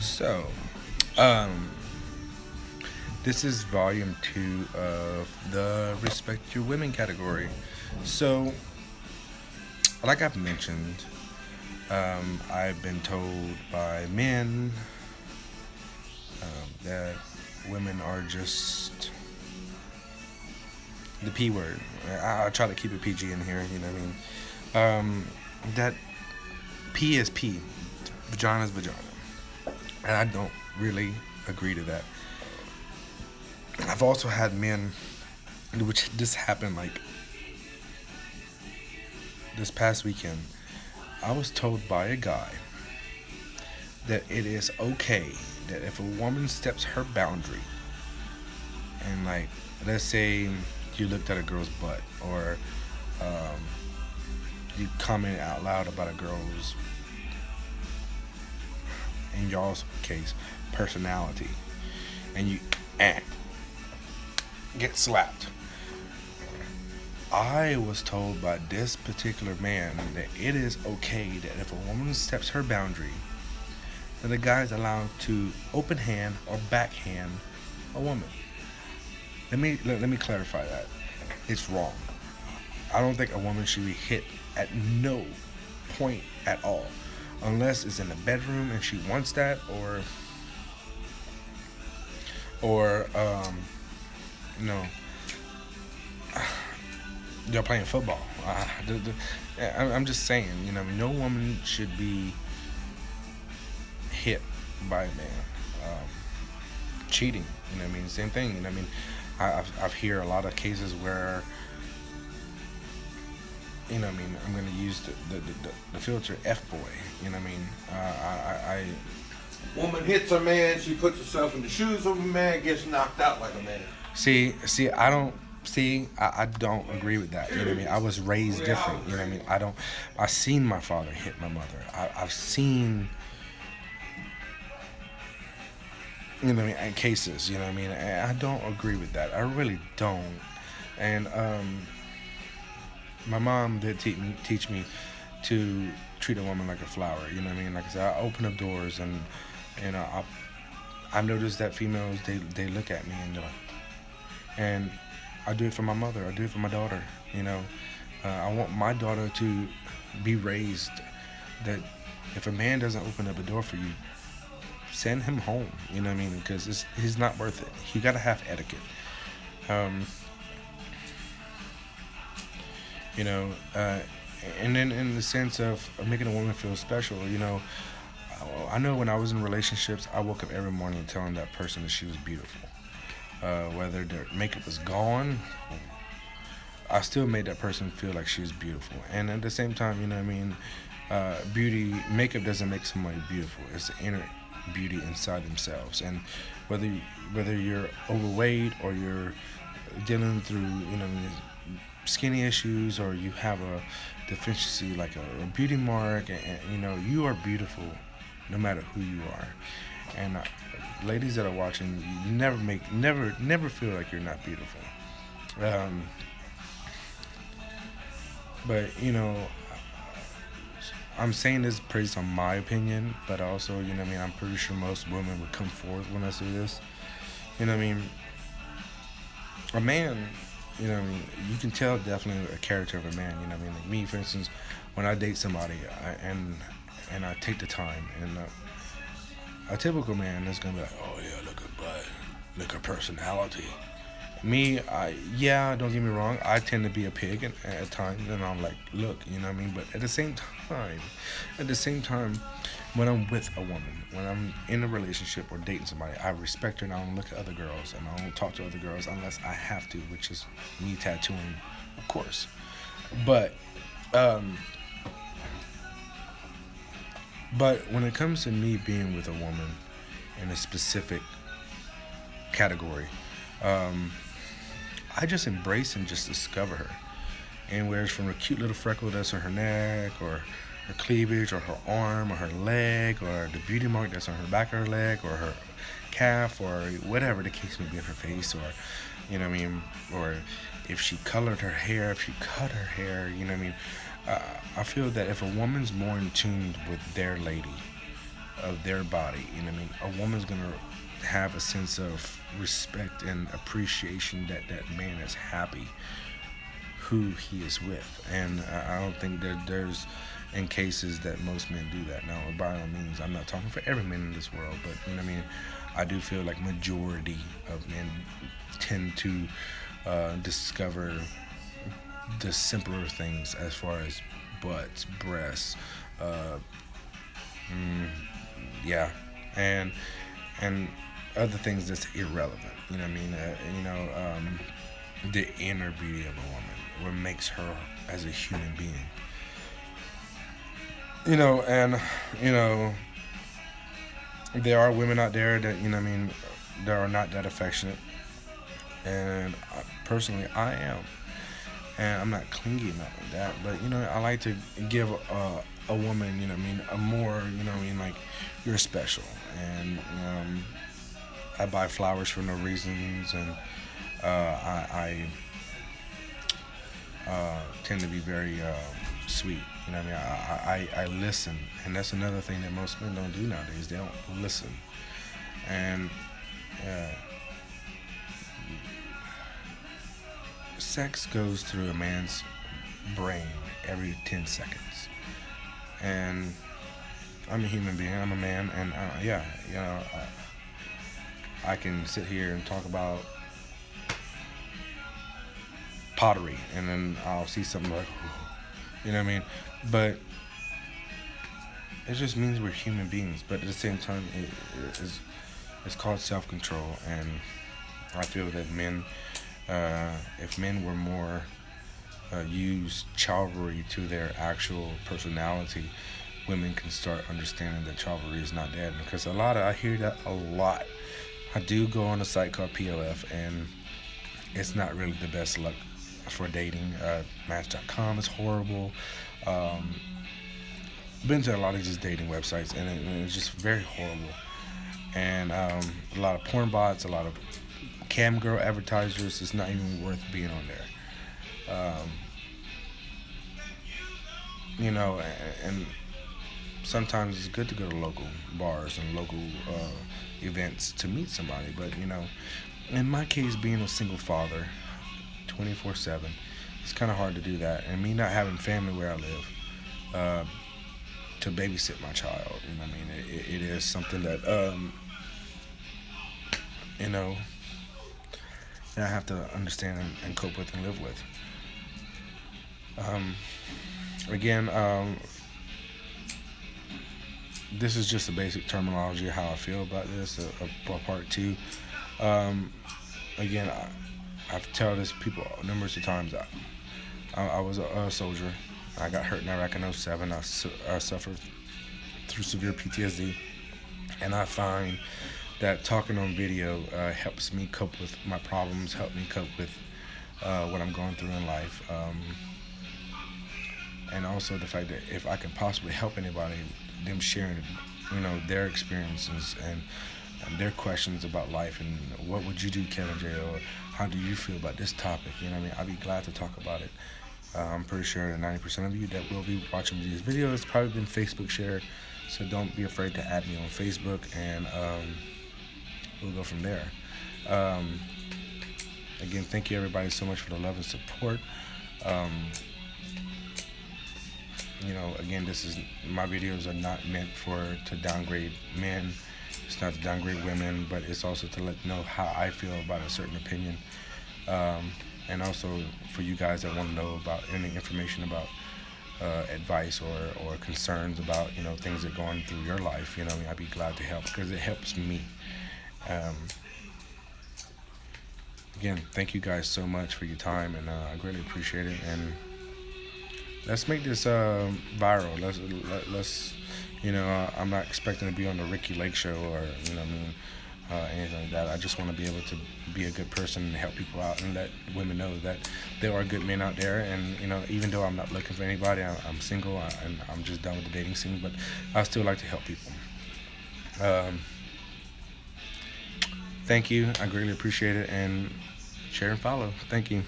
So, um, this is volume 2 of the Respect Your Women category. So, like I've mentioned, I've been told by men that women are just the P word. I try to keep it PG in here, you know what I mean? That P is P, vagina is vagina. And I don't really agree to that. I've also had men, which this happened like this past weekend. I was told by a guy that it is okay that if a woman steps her boundary, and like, let's say you looked at a girl's butt, or um, you commented out loud about a girl's, in y'all's case, personality, and you eh, get slapped. I was told by this particular man that it is okay that if a woman steps her boundary, that a guy is allowed to open hand or backhand a woman. Let me clarify that. It's wrong. I don't think a woman should be hit at no point at all, unless it's in the bedroom and she wants that, or you know, y'all playing football. I'm just saying, no woman should be hit by a man. Cheating, same thing. I've hear a lot of cases where, I'm gonna use the filter F boy. You know what I mean? Woman hits a man, she puts herself in the shoes of a man, gets knocked out like a man. I don't agree with that. You know what I mean? I was raised different. You know what I mean? I seen my father hit my mother. I've seen, cases. You know what I mean? And I don't agree with that. I really don't. And my mom did teach me to treat a woman like a flower. You know what I mean? Like I said, I open up doors, and you know I noticed that females, they look at me, and they're like, and I do it for my mother. I do it for my daughter. I want my daughter to be raised that if a man doesn't open up a door for you, send him home. You know what I mean? Because he's not worth it. You gotta have etiquette. Um, you know, uh, and then in the sense of making a woman feel special, I know when I was in relationships, I woke up every morning telling that person that she was beautiful. Whether their makeup was gone, I still made that person feel like she was beautiful. And at the same time, beauty, makeup doesn't make somebody beautiful. It's the inner beauty inside themselves. And whether whether you're overweight, or you're dealing through, skinny issues, or you have a deficiency like a beauty mark, and you are beautiful no matter who you are. And ladies that are watching, you never feel like you're not beautiful. Um, but I'm saying this based on my opinion, but also, I'm pretty sure most women would come forth when I say this. You know what I mean? A man, you can tell definitely a character of a man. You know what I mean? Like me, for instance, when I date somebody, and I take the time, and a typical man is gonna be like, oh yeah, look at butt, look at personality. Me, yeah, don't get me wrong, I tend to be a pig at times, and I'm like, look, you know what I mean. But at the same time, when I'm with a woman, when I'm in a relationship or dating somebody, I respect her, and I don't look at other girls, and I don't talk to other girls unless I have to, which is me tattooing, of course. But um, but when it comes to me being with a woman in a specific category, um, I just embrace and just discover her. And whereas from a cute little freckle that's on her neck, or her cleavage, or her arm, or her leg, or the beauty mark that's on her back of her leg, or her calf, or whatever the case may be, in her face, or what I mean, or if she colored her hair, if she cut her hair, what I mean. I feel that if a woman's more in tune with their lady, of their body. You know what I mean? A woman's gonna have a sense of respect and appreciation that that man is happy who he is with. And I don't think that there's in cases that most men do that. Now, by all means, I'm not talking for every man in this world, but you know what I mean. I do feel like majority of men tend to discover the simpler things as far as butts, breasts, uh, mm, yeah, and and other things that's irrelevant. You know what I mean? The inner beauty of a woman, what makes her as a human being. And you know, there are women out there that you know what I mean that are not that affectionate, and personally, I am. And I'm not clingy enough like that. But I like to give a woman, you know, what I mean, a more, you know, what I mean, like you're special, and I buy flowers for no reasons, and I tend to be very sweet. You know, what I mean, I listen, and that's another thing that most men don't do nowadays. They don't listen, and uh, sex goes through a man's brain every 10 seconds. And I'm a human being, I'm a man, and yeah, I can sit here and talk about pottery, and then I'll see something like, you know what I mean? But it just means we're human beings, but at the same time, it's called self control, and I feel that if men were more use chivalry to their actual personality, women can start understanding that chivalry is not dead. Because I hear that a lot. I do go on a site called POF, and it's not really the best luck for dating. Match.com is horrible. Been to a lot of just dating websites, and it's just very horrible. And a lot of porn bots, a lot of cam girl advertisers. It's not even worth being on there. And sometimes it's good to go to local bars and local events to meet somebody. But in my case, being a single father, 24/7, it's kind of hard to do that. And me not having family where I live to babysit my child, you know what I mean? It is something that that I have to understand and cope with and live with. Again, this is just a basic terminology of how I feel about this. Part two. Again, I've told this people numerous of times. I was a soldier. I got hurt in Iraq in '07. I suffered through severe PTSD, and I find that talking on video helps me cope with my problems, help me cope with what I'm going through in life, and also the fact that if I can possibly help anybody, them sharing, their experiences and their questions about life, and what would you do, Kevin J, or how do you feel about this topic? You know what I mean? I'd be glad to talk about it. I'm pretty sure that 90% of you that will be watching these videos probably been Facebook shared, so don't be afraid to add me on Facebook, and we'll go from there. Again, thank you everybody so much for the love and support. Again, my videos are not meant to downgrade men. It's not to downgrade women, but it's also to let know how I feel about a certain opinion. And also for you guys that want to know about any information about advice or concerns about things that are going through your life, I'd be glad to help because it helps me. Again, thank you guys so much for your time, and I greatly appreciate it. And let's make this viral. Let's I'm not expecting to be on the Ricky Lake show or anything like that. I just want to be able to be a good person and help people out and let women know that there are good men out there. And even though I'm not looking for anybody, I'm single and I'm just done with the dating scene, but I still like to help people. Thank you. I greatly appreciate it, and share and follow. Thank you.